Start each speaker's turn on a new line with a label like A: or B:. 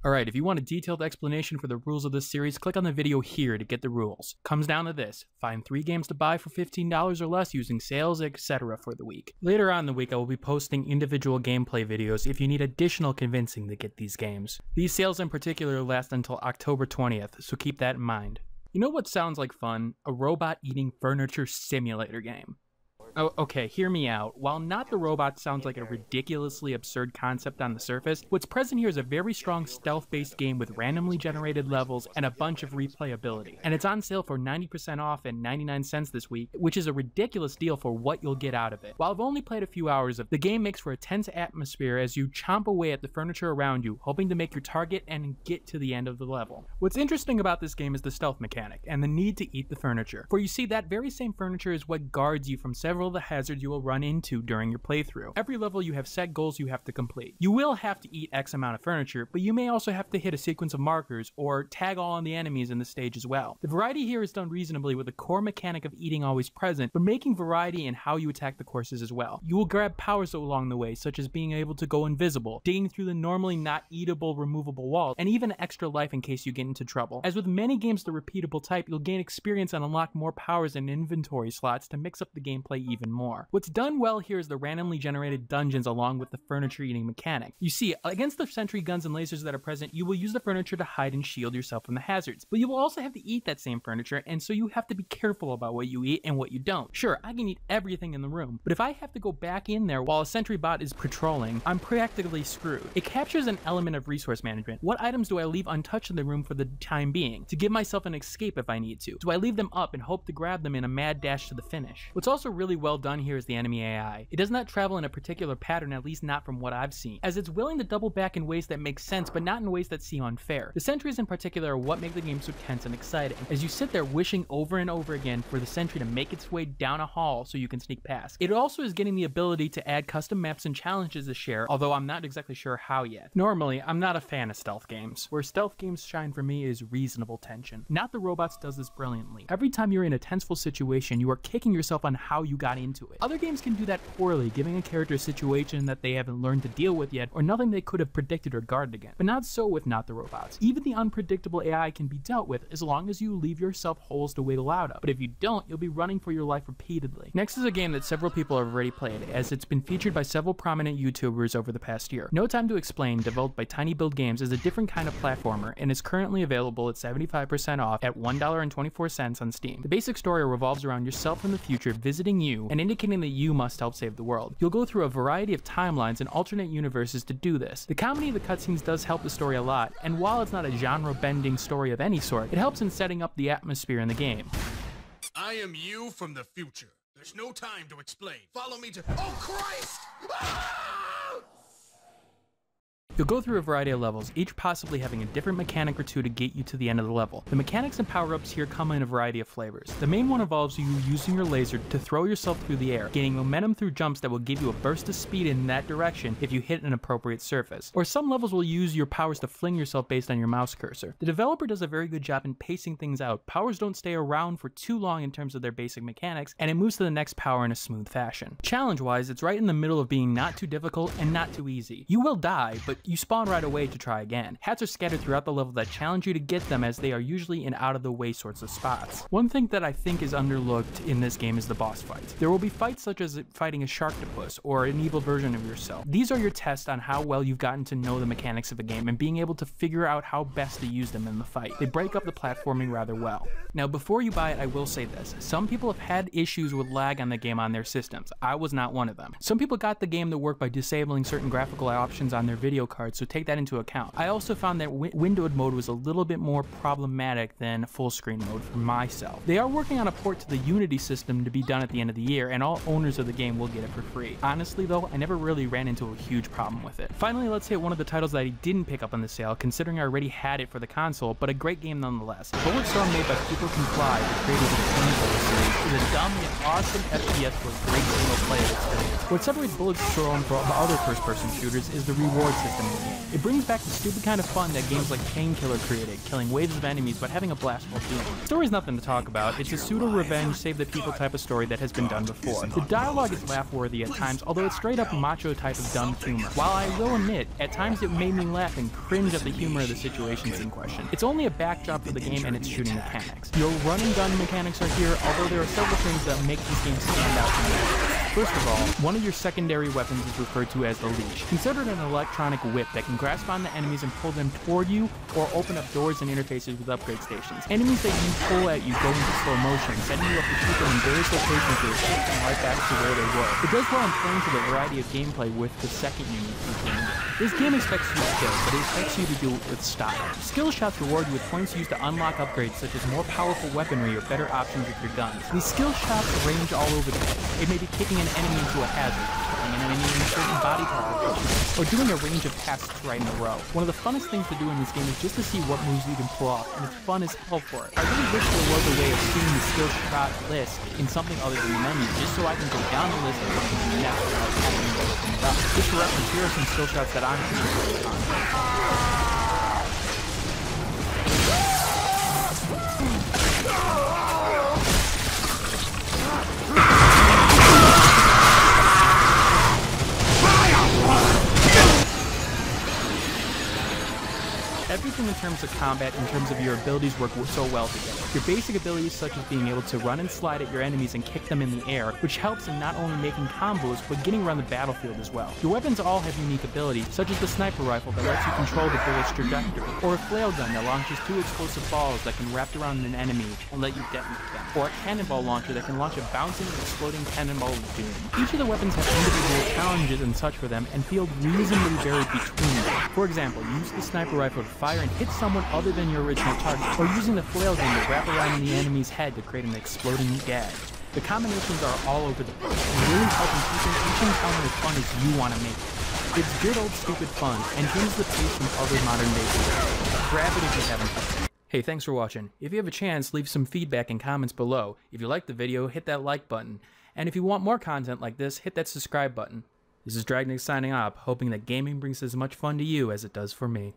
A: Alright, if you want a detailed explanation for the rules of this series, click on the video here to get the rules. Comes down to this: find 3 games to buy for $15 or less using sales, etc. for the week. Later on in the week, I will be posting individual gameplay videos if you need additional convincing to get these games. These sales in particular last until October 20th, so keep that in mind. You know what sounds like fun? A robot eating furniture simulator game. Oh, okay, hear me out. While Not the Robot sounds like a ridiculously absurd concept on the surface, what's present here is a very strong stealth-based game with randomly generated levels and a bunch of replayability. And it's on sale for 90% off and 99 cents this week, which is a ridiculous deal for what you'll get out of it. While I've only played a few hours of it, the game makes for a tense atmosphere as you chomp away at the furniture around you, hoping to make your target and get to the end of the level. What's interesting about this game is the stealth mechanic and the need to eat the furniture. For you see, that very same furniture is what guards you from several of the hazards you will run into during your playthrough. Every level you have set goals you have to complete. You will have to eat X amount of furniture, but you may also have to hit a sequence of markers or tag all on the enemies in the stage as well. The variety here is done reasonably with the core mechanic of eating always present, but making variety in how you attack the courses as well. You will grab powers along the way, such as being able to go invisible, digging through the normally not eatable removable walls, and even extra life in case you get into trouble. As with many games the repeatable type, you'll gain experience and unlock more powers and inventory slots to mix up the gameplay even more. What's done well here is the randomly generated dungeons along with the furniture eating mechanic. You see, against the sentry guns and lasers that are present, you will use the furniture to hide and shield yourself from the hazards, but you will also have to eat that same furniture, and so you have to be careful about what you eat and what you don't. Sure, I can eat everything in the room, but if I have to go back in there while a sentry bot is patrolling, I'm practically screwed. It captures an element of resource management. What items do I leave untouched in the room for the time being, to give myself an escape if I need to? Do I leave them up and hope to grab them in a mad dash to the finish? What's also really well done here is the enemy AI. It does not travel in a particular pattern, at least not from what I've seen, as it's willing to double back in ways that make sense, but not in ways that seem unfair. The sentries in particular are what make the game so tense and exciting, as you sit there wishing over and over again for the sentry to make its way down a hall so you can sneak past. It also is getting the ability to add custom maps and challenges to share, although I'm not exactly sure how yet. Normally, I'm not a fan of stealth games. Where stealth games shine for me is reasonable tension. Not the Robots does this brilliantly. Every time you're in a tenseful situation, you are kicking yourself on how you got into it. Other games can do that poorly, giving a character a situation that they haven't learned to deal with yet, or nothing they could have predicted or guarded against. But not so with Not the Robots. Even the unpredictable AI can be dealt with as long as you leave yourself holes to wiggle out of, but if you don't, you'll be running for your life repeatedly. Next is a game that several people have already played, as it's been featured by several prominent YouTubers over the past year. No Time to Explain, developed by Tiny Build Games, is a different kind of platformer, and is currently available at 75% off at $1.24 on Steam. The basic story revolves around yourself in the future visiting you and indicating that you must help save the world. You'll go through a variety of timelines and alternate universes to do this. The comedy of the cutscenes does help the story a lot, and while it's not a genre-bending story of any sort, it helps in setting up the atmosphere in the game.
B: I am you from the future. There's no time to explain. Follow me to— Oh, Christ! Ah!
A: You'll go through a variety of levels, each possibly having a different mechanic or two to get you to the end of the level. The mechanics and power-ups here come in a variety of flavors. The main one involves you using your laser to throw yourself through the air, gaining momentum through jumps that will give you a burst of speed in that direction if you hit an appropriate surface. Or some levels will use your powers to fling yourself based on your mouse cursor. The developer does a very good job in pacing things out. Powers don't stay around for too long in terms of their basic mechanics, and it moves to the next power in a smooth fashion. Challenge-wise, it's right in the middle of being not too difficult and not too easy. You will die, but you spawn right away to try again. Hats are scattered throughout the level that challenge you to get them, as they are usually in out-of-the-way sorts of spots. One thing that I think is underlooked in this game is the boss fights. There will be fights such as fighting a sharktopus or an evil version of yourself. These are your tests on how well you've gotten to know the mechanics of a game and being able to figure out how best to use them in the fight. They break up the platforming rather well. Now, before you buy it, I will say this. Some people have had issues with lag on the game on their systems. I was not one of them. Some people got the game to work by disabling certain graphical options on their video cards, so take that into account. I also found that windowed mode was a little bit more problematic than full screen mode for myself. They are working on a port to the Unity system to be done at the end of the year, and all owners of the game will get it for free. Honestly though, I never really ran into a huge problem with it. Finally, let's hit one of the titles that I didn't pick up on the sale, considering I already had it for the console, but a great game nonetheless. BulletStorm, made by People Can Fly, the creators of the Painkiller series, is a dumb yet awesome FPS with a great single player experience. What separates BulletStorm from other first-person shooters is the reward system It brings back the stupid kind of fun that games like Painkiller created, killing waves of enemies but having a blast while doing it. The story's nothing to talk about, it's a pseudo-revenge, save-the-people type of story that has been done before. The dialogue is laugh-worthy at times, although it's straight-up macho type of dumb humor. While I will admit, at times it made me laugh and cringe at the humor of the situations in question. It's only a backdrop for the game and its shooting mechanics. Your run-and-gun mechanics are here, although there are several things that make these games stand out to me. First of all, one of your secondary weapons is referred to as the leash. Consider it an electronic whip that can grasp on the enemies and pull them toward you, or open up doors and interfaces with upgrade stations. Enemies that you pull at you go into slow motion, setting you up to shoot them in various locations to escape them right back to where they were. It does well in playing to the variety of gameplay with the second unique feature. This game expects you to kill, but it expects you to do it with style. Skill shots reward you with points used to unlock upgrades such as more powerful weaponry or better options with your guns. These skill shots range all over the place. It may be kicking an enemy into a hazard, killing an enemy in a certain body part, or doing a range of tasks right in a row. One of the funnest things to do in this game is just to see what moves you can pull off, and it's fun as hell for it. I really wish there was a way of seeing the skill shot list in something other than the menu, just so I can go down the list and look at the next without having to open it up. Just for reference, here are some skill shots that I'm familiar with. Everything in terms of combat, in terms of your abilities, work so well together. Your basic abilities such as being able to run and slide at your enemies and kick them in the air, which helps in not only making combos, but getting around the battlefield as well. Your weapons all have unique abilities, such as the sniper rifle that lets you control the bullet's trajectory, or a flail gun that launches 2 explosive balls that can wrap around an enemy and let you detonate them, or a cannonball launcher that can launch a bouncing, exploding cannonball of doom. Each of the weapons have individual challenges and such for them, and feel reasonably varied between them. For example, use the sniper rifle to fire and hit someone other than your original target, or using the flail gun to wrap around the enemy's head to create an exploding gag. The combinations are all over the place, and really helping keeping each encounter as fun as you want to make it. It's good old stupid fun, and changes the pace from other modern day games. Grab it if you haven't touched it. Hey, thanks for watching. If you have a chance, leave some feedback and comments below. If you liked the video, hit that like button. And if you want more content like this, hit that subscribe button. This is Dragnick signing off, hoping that gaming brings as much fun to you as it does for me.